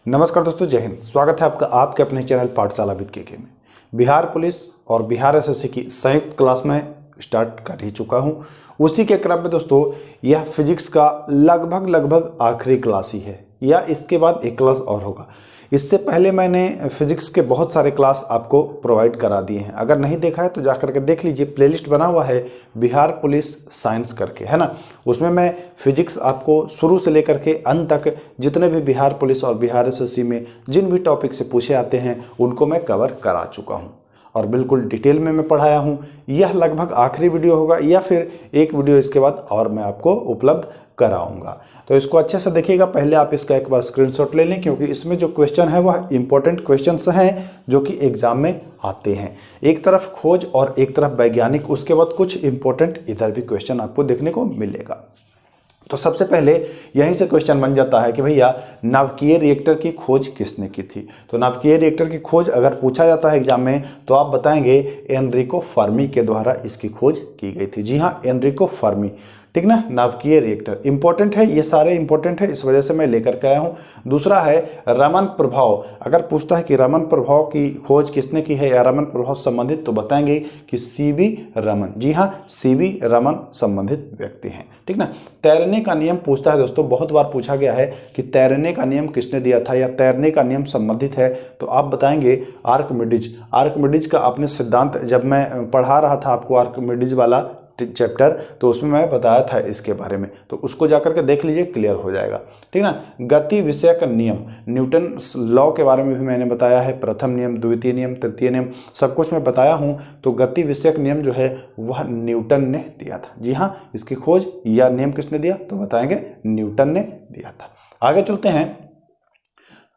नमस्कार दोस्तों, जय हिंद। स्वागत है आपका आपके अपने चैनल पाठशाला विद के में। बिहार पुलिस और बिहार एसएससी की संयुक्त क्लास में स्टार्ट कर ही चुका हूं। उसी के क्रम में दोस्तों यह फिजिक्स का लगभग आखिरी क्लास ही है, या इसके बाद एक क्लास और होगा। इससे पहले मैंने फिजिक्स के बहुत सारे क्लास आपको प्रोवाइड करा दिए हैं। अगर नहीं देखा है तो जा करके देख लीजिए, प्लेलिस्ट बना हुआ है बिहार पुलिस साइंस करके, है ना। उसमें मैं फिजिक्स आपको शुरू से लेकर के अंत तक जितने भी बिहार पुलिस और बिहार एसएससी में जिन भी टॉपिक से पूछे आते हैं उनको मैं कवर करा चुका हूँ और बिल्कुल डिटेल में मैं पढ़ाया हूँ। यह लगभग आखिरी वीडियो होगा, या फिर एक वीडियो इसके बाद और मैं आपको उपलब्ध कराऊंगा। तो इसको अच्छे से देखिएगा। पहले आप इसका एक बार स्क्रीनशॉट ले लें, क्योंकि इसमें जो क्वेश्चन है वह इंपॉर्टेंट क्वेश्चंस हैं जो कि एग्जाम में आते हैं। एक तरफ खोज और एक तरफ वैज्ञानिक, उसके बाद कुछ इंपॉर्टेंट इधर भी क्वेश्चन आपको देखने को मिलेगा। तो सबसे पहले यहीं से क्वेश्चन बन जाता है कि भैया नाभिकीय रिएक्टर की खोज किसने की थी। तो नाभिकीय रिएक्टर की खोज अगर पूछा जाता है एग्जाम में तो आप बताएंगे एनरिको फर्मी के द्वारा इसकी खोज की गई थी। जी हाँ, एनरिको फर्मी, ठीक ना। नाभिकीय रिएक्टर इंपॉर्टेंट है, ये सारे इंपॉर्टेंट है, इस वजह से मैं लेकर के आया हूँ। दूसरा है रमन प्रभाव। अगर पूछता है कि रमन प्रभाव की खोज किसने की है या रमन प्रभाव संबंधित, तो बताएंगे कि सीवी रमन। जी हाँ, सीवी रमन संबंधित व्यक्ति हैं, ठीक ना। तैरने का नियम पूछता है दोस्तों, बहुत बार पूछा गया है कि तैरने का नियम किसने दिया था या तैरने का नियम संबंधित है, तो आप बताएंगे आर्किमिडीज। आर्किमिडीज का आपने सिद्धांत, जब मैं पढ़ा रहा था आपको आर्किमिडीज वाला चैप्टर, तो उसमें मैं बताया था इसके बारे में, तो उसको जाकर के देख लीजिए, क्लियर हो जाएगा, ठीक ना। गति विषयक नियम, न्यूटन लॉ के बारे में भी मैंने बताया है। प्रथम नियम, द्वितीय नियम, तृतीय नियम, सब कुछ मैं बताया हूं। तो गति विषयक नियम जो है वह न्यूटन ने दिया था। जी हाँ, इसकी खोज या नियम किसने दिया, तो बताएंगे न्यूटन ने दिया था। आगे चलते हैं,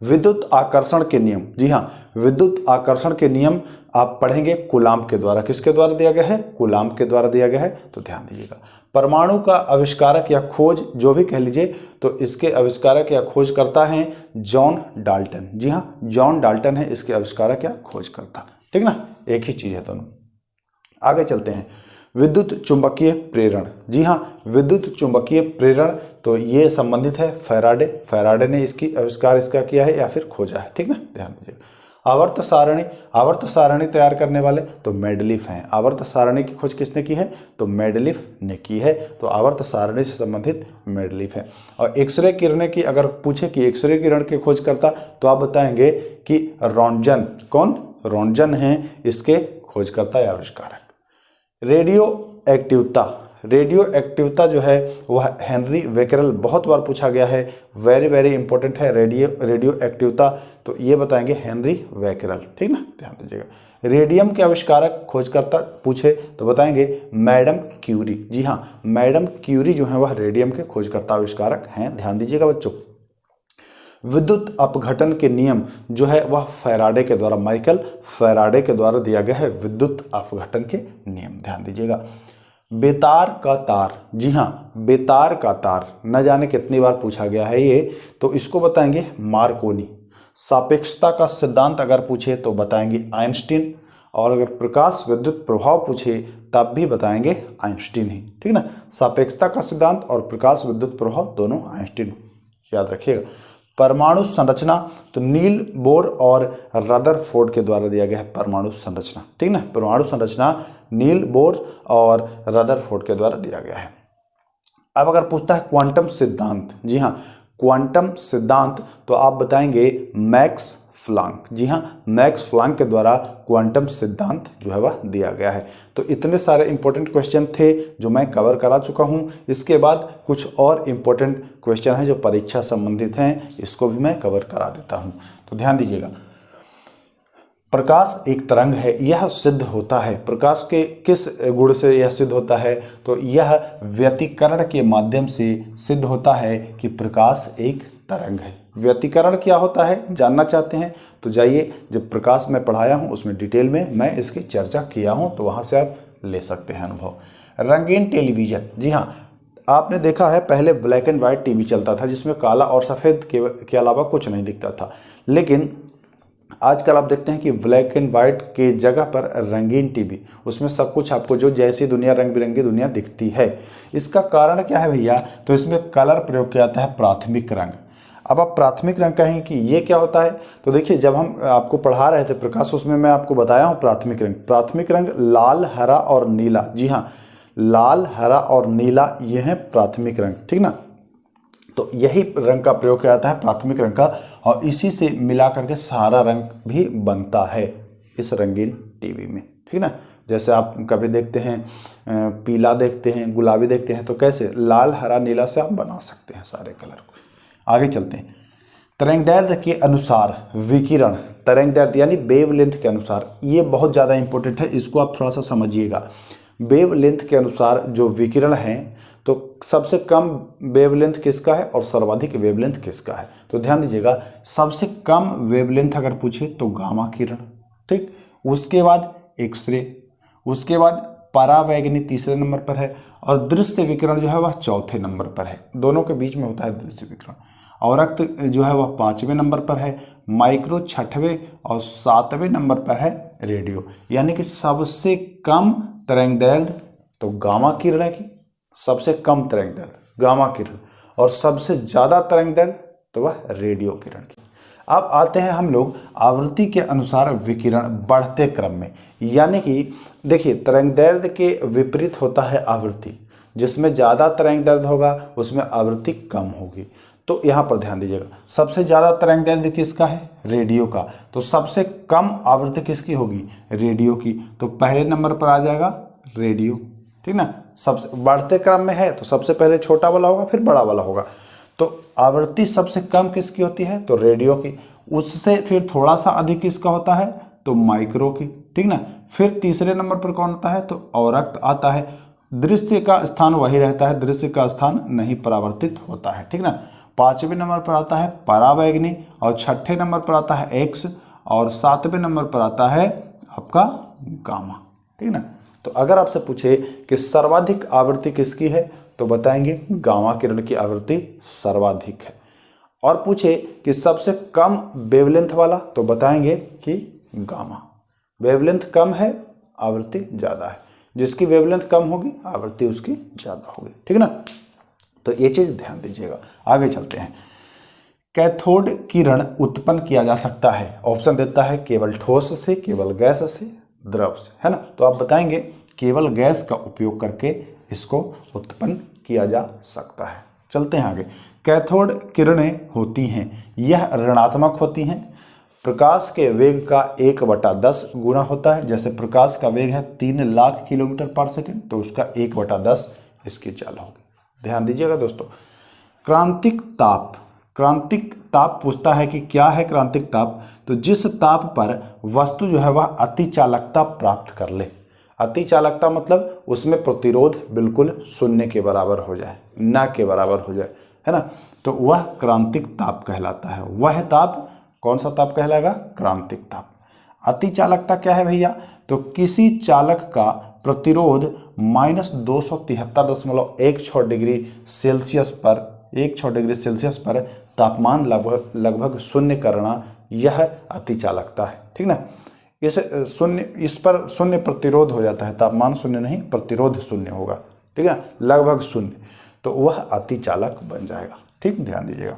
विद्युत आकर्षण के नियम। जी हाँ, विद्युत आकर्षण के नियम आप पढ़ेंगे कूलाम के द्वारा। किसके द्वारा दिया गया है, कूलाम के द्वारा दिया गया है, तो ध्यान दीजिएगा। परमाणु का आविष्कारक या खोज जो भी कह लीजिए, तो इसके आविष्कारक या खोज करता है जॉन डाल्टन। जी हाँ, जॉन डाल्टन है इसके आविष्कारक या खोजकर्ता, ठीक ना, एक ही चीज है दोनों। आगे चलते हैं, विद्युत चुंबकीय प्रेरण। जी हाँ, विद्युत चुंबकीय प्रेरण, तो ये संबंधित है फैराडे। फैराडे ने इसकी आविष्कार इसका किया है या फिर खोजा है, ठीक ना, ध्यान दीजिए। आवर्त सारणी, आवर्त सारणी तैयार करने वाले तो मेंडलीफ हैं। आवर्त सारणी की खोज किसने की है, तो मेंडलीफ ने की है। तो आवर्त सारणी से संबंधित मेंडलीफ है। और एक्सरे किरणें की अगर पूछे कि एक्सरे किरण की खोज करता, तो आप बताएंगे कि रॉन्टजन। कौन, रॉन्टजन है इसके खोजकर्ता या आविष्कारक। रेडियो एक्टिवता, रेडियो एक्टिवता जो है वह हेनरी बेकरेल, बहुत बार पूछा गया है, वेरी इंपॉर्टेंट है रेडियो एक्टिवता, तो ये बताएंगे हेनरी बेकरेल, ठीक ना, ध्यान दीजिएगा। रेडियम के आविष्कारक खोजकर्ता पूछे तो बताएंगे मैडम क्यूरी। जी हाँ, मैडम क्यूरी जो है वह रेडियम के खोजकर्ता आविष्कारक हैं, ध्यान दीजिएगा बच्चों। विद्युत अपघटन के नियम जो है वह फैराडे के द्वारा, माइकल फैराडे के द्वारा दिया गया है विद्युत अपघटन के नियम, ध्यान दीजिएगा। बेतार का तार, जी हाँ, बेतार का तार न जाने कितनी बार पूछा गया है ये, तो इसको बताएंगे मार्कोनी। सापेक्षता का सिद्धांत अगर पूछे तो बताएंगे आइंस्टीन, और अगर प्रकाश विद्युत प्रभाव पूछे तब भी बताएंगे आइंस्टीन ही, ठीक ना। सापेक्षता का सिद्धांत और प्रकाश विद्युत प्रभाव दोनों आइंस्टीन, याद रखिएगा। परमाणु संरचना, तो नील बोर और रदरफोर्ड के द्वारा दिया गया है परमाणु संरचना, ठीक ना। परमाणु संरचना नील बोर और रदरफोर्ड के द्वारा दिया गया है। अब अगर पूछता है क्वांटम सिद्धांत, जी हाँ, क्वांटम सिद्धांत, तो आप बताएंगे मैक्स प्लैंक। जी हाँ, मैक्स प्लैंक के द्वारा क्वांटम सिद्धांत जो है वह दिया गया है। तो इतने सारे इंपॉर्टेंट क्वेश्चन थे जो मैं कवर करा चुका हूँ। इसके बाद कुछ और इंपॉर्टेंट क्वेश्चन हैं जो परीक्षा संबंधित हैं, इसको भी मैं कवर करा देता हूँ, तो ध्यान दीजिएगा। प्रकाश एक तरंग है, यह सिद्ध होता है, प्रकाश के किस गुण से यह सिद्ध होता है, तो यह व्यतिकरण के माध्यम से सिद्ध होता है कि प्रकाश एक तरंग है। व्यतिकरण क्या होता है जानना चाहते हैं, तो जाइए, जब प्रकाश में पढ़ाया हूँ उसमें डिटेल में मैं इसकी चर्चा किया हूँ, तो वहाँ से आप ले सकते हैं अनुभव। रंगीन टेलीविज़न, जी हाँ, आपने देखा है पहले ब्लैक एंड वाइट टीवी चलता था जिसमें काला और सफ़ेद के अलावा कुछ नहीं दिखता था, लेकिन आजकल आप देखते हैं कि ब्लैक एंड वाइट के जगह पर रंगीन टीवी, उसमें सब कुछ आपको जो जैसी दुनिया, रंग बिरंगी दुनिया दिखती है। इसका कारण क्या है भैया, तो इसमें कलर प्रयोग किया जाता है, प्राथमिक रंग। अब आप प्राथमिक रंग कहेंगे कि ये क्या होता है, तो देखिए जब हम आपको पढ़ा रहे थे प्रकाश, उसमें मैं आपको बताया हूँ प्राथमिक रंग लाल, हरा और नीला। जी हाँ, लाल, हरा और नीला ये है प्राथमिक रंग, ठीक ना। तो यही रंग का प्रयोग किया जाता है प्राथमिक रंग का, और इसी से मिला करके सारा रंग भी बनता है इस रंगीन टीवी में, ठीक ना। जैसे आप कभी देखते हैं पीला देखते हैं, गुलाबी देखते हैं, तो कैसे लाल, हरा, नीला से आप बना सकते हैं सारे कलर को। आगे चलते हैं। तरंगदैर्ध्य के अनुसार विकिरण, तरंगदैर्ध्य यानी वेवलेंथ के अनुसार, ये बहुत ज़्यादा इंपॉर्टेंट है, इसको आप थोड़ा सा समझिएगा। वेवलेंथ के अनुसार जो विकिरण है, तो सबसे कम वेवलेंथ किसका है और सर्वाधिक वेवलेंथ किसका है, तो ध्यान दीजिएगा। सबसे कम वेवलेंथ अगर पूछे तो गामा किरण, ठीक। उसके बाद एक्सरे, उसके बाद परावैंगनी तीसरे नंबर पर है, और दृश्य विकिरण जो है वह चौथे नंबर पर है। दोनों के बीच में होता है दृश्य विकिरण। औरक्त जो है वह 5वें नंबर पर है, माइक्रो 6वें और 7वें नंबर पर है रेडियो। यानी कि सबसे कम तरंगदैर्ध्य तो गामा किरण की, सबसे कम तरंगदैर्ध्य गामा किरण, और सबसे ज़्यादा तरंगदैर्ध्य तो वह रेडियो किरण की। अब आते हैं हम लोग आवृत्ति के अनुसार विकिरण बढ़ते क्रम में। यानी कि देखिए तरंगदैर्ध्य के विपरीत होता है आवृत्ति, जिसमें ज़्यादा तरंगदैर्ध्य होगा उसमें आवृत्ति कम होगी। तो यहाँ पर ध्यान दीजिएगा, सबसे ज़्यादा तरंगदैर्ध्य किसका है, रेडियो का, तो सबसे कम आवृत्ति किसकी होगी, रेडियो की। तो पहले नंबर पर आ जाएगा रेडियो, ठीक ना। सबसे बढ़ते क्रम में है तो सबसे पहले छोटा वाला होगा फिर बड़ा वाला होगा। तो आवृत्ति सबसे कम किसकी होती है, तो रेडियो की। उससे फिर थोड़ा सा अधिक किसका होता है, तो माइक्रो की, ठीक ना। फिर तीसरे नंबर पर कौन आता है, तो औरक्त आता है। दृश्य का स्थान वही रहता है, दृश्य का स्थान नहीं परावर्तित होता है, ठीक ना। 5वें नंबर पर आता है परावैंगनी, और 6ठे नंबर पर आता है एक्स, और 7वें नंबर पर आता है आपका गामा, ठीक ना। तो अगर आपसे पूछे कि सर्वाधिक आवृत्ति किसकी है, तो बताएंगे गामा किरण की आवृत्ति सर्वाधिक है। और पूछे कि सबसे कम वेवलेंथ वाला, तो बताएंगे कि गामा। वेवलेंथ कम है, आवृत्ति ज़्यादा है। जिसकी वेवलेंथ कम होगी आवृत्ति उसकी ज़्यादा होगी, ठीक ना। तो ये चीज़ ध्यान दीजिएगा। आगे चलते हैं। कैथोड किरण उत्पन्न किया जा सकता है, ऑप्शन देता है केवल ठोस से, केवल गैस से, द्रव से, है ना। तो आप बताएंगे केवल गैस का उपयोग करके इसको उत्पन्न किया जा सकता है। चलते हैं आगे। कैथोड किरणें होती हैं, यह ऋणात्मक होती हैं। प्रकाश के वेग का 1/10 गुना होता है। जैसे प्रकाश का वेग है 3 लाख किलोमीटर पर सेकंड, तो उसका 1/10 इसकी चाल होगी। ध्यान दीजिएगा दोस्तों। क्रांतिक ताप, क्रांतिक ताप पूछता है कि क्या है क्रांतिक ताप, तो जिस ताप पर वस्तु जो है वह अति चालकता प्राप्त कर ले। अति चालकता मतलब उसमें प्रतिरोध बिल्कुल शून्य के बराबर हो जाए, न के बराबर हो जाए, है ना। तो वह क्रांतिक ताप कहलाता है। वह ताप कौन सा ताप कहलाएगा, क्रांतिक ताप। अति चालकता क्या है भैया, तो किसी चालक का प्रतिरोध -273.16 डिग्री सेल्सियस पर 16 डिग्री सेल्सियस पर तापमान लगभग शून्य करना, यह अति चालकता है, ठीक ना। इस पर शून्य प्रतिरोध हो जाता है, तापमान शून्य नहीं, प्रतिरोध शून्य होगा, ठीक है, लगभग शून्य, तो वह अति चालक बन जाएगा, ठीक। ध्यान दीजिएगा।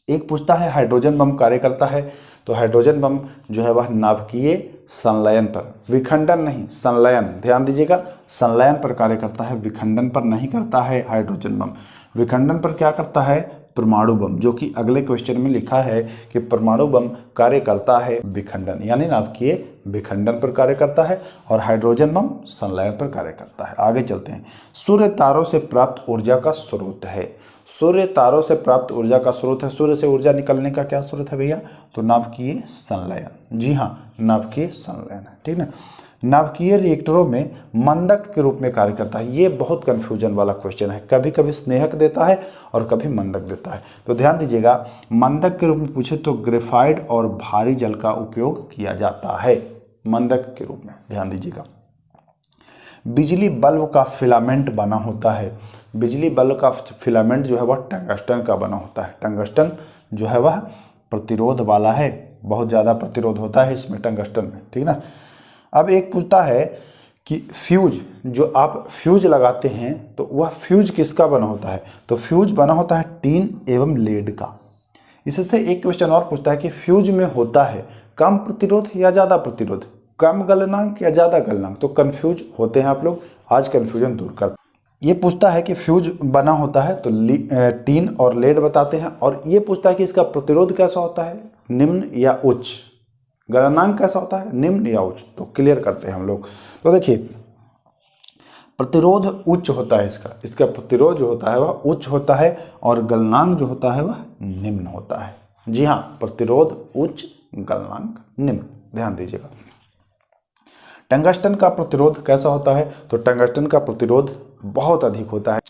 एक पूछता है हाइड्रोजन बम कार्य करता है, तो हाइड्रोजन बम जो है वह नाभिकीय संलयन पर, विखंडन नहीं संलयन, ध्यान दीजिएगा, संलयन पर कार्य करता है, विखंडन पर नहीं करता है हाइड्रोजन बम। विखंडन पर क्या करता है, परमाणु बम, जो कि अगले क्वेश्चन में लिखा है कि परमाणु बम कार्य करता है विखंडन, यानी नाभिकीय विखंडन पर कार्य करता है, और हाइड्रोजन बम संलयन पर कार्य करता है। आगे चलते हैं। सूर्य तारों से प्राप्त ऊर्जा का स्रोत है। सूर्य तारों से प्राप्त ऊर्जा का स्रोत है। सूर्य से ऊर्जा निकलने का क्या स्रोत है भैया, तो नाभिकीय संलयन। जी हाँ, नाभिकीय संलयन है, ठीक ना। नाभिकीय रिएक्टरों में मंदक के रूप में कार्य करता है। ये बहुत कंफ्यूजन वाला क्वेश्चन है, कभी कभी स्नेहक देता है और कभी मंदक देता है। तो ध्यान दीजिएगा, मंदक के रूप में पूछे तो ग्रेफाइट और भारी जल का उपयोग किया जाता है मंदक के रूप में, ध्यान दीजिएगा। बिजली बल्ब का फिलामेंट बना होता है। बिजली बल्ब का फिलामेंट जो है वह टंगस्टन का बना होता है। टंगस्टन जो है वह प्रतिरोध वाला है, बहुत ज़्यादा प्रतिरोध होता है इसमें टंगस्टन में, ठीक ना। अब एक पूछता है कि फ्यूज, जो आप फ्यूज लगाते हैं तो वह फ्यूज किसका बना होता है, तो फ्यूज बना होता है टीन एवं लेड का। इससे एक क्वेश्चन और पूछता है कि फ्यूज में होता है कम प्रतिरोध या ज़्यादा प्रतिरोध, कम गलनांक या ज़्यादा गलनांक। तो कंफ्यूज होते हैं आप लोग, आज कंफ्यूजन दूर कर। ये पूछता है कि फ्यूज बना होता है तो टीन और लेड बताते हैं, और ये पूछता है कि इसका प्रतिरोध कैसा होता है, निम्न या उच्च, गलनांक कैसा होता है, निम्न या उच्च। तो क्लियर करते हैं हम लोग। तो देखिए प्रतिरोध उच्च होता है, इसका प्रतिरोध जो होता है वह उच्च होता है, और गलनांक जो होता है वह निम्न होता है। जी हाँ, प्रतिरोध उच्च, गलनांक निम्न, ध्यान दीजिएगा। टंगस्टन का प्रतिरोध कैसा होता है, तो टंगस्टन का प्रतिरोध बहुत अधिक होता है।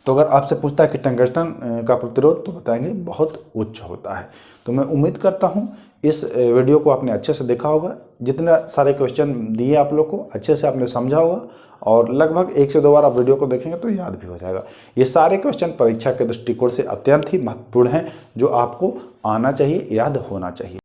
तो अगर आपसे पूछता है कि टंगस्टन का प्रतिरोध, तो बताएंगे बहुत उच्च होता है। तो मैं उम्मीद करता हूँ इस वीडियो को आपने अच्छे से देखा होगा, जितने सारे क्वेश्चन दिए आप लोग को अच्छे से आपने समझा होगा, और लगभग 1 से 2 बार आप वीडियो को देखेंगे तो याद भी हो जाएगा। ये सारे क्वेश्चन परीक्षा के दृष्टिकोण से अत्यंत ही महत्वपूर्ण हैं, जो आपको आना चाहिए, याद होना चाहिए।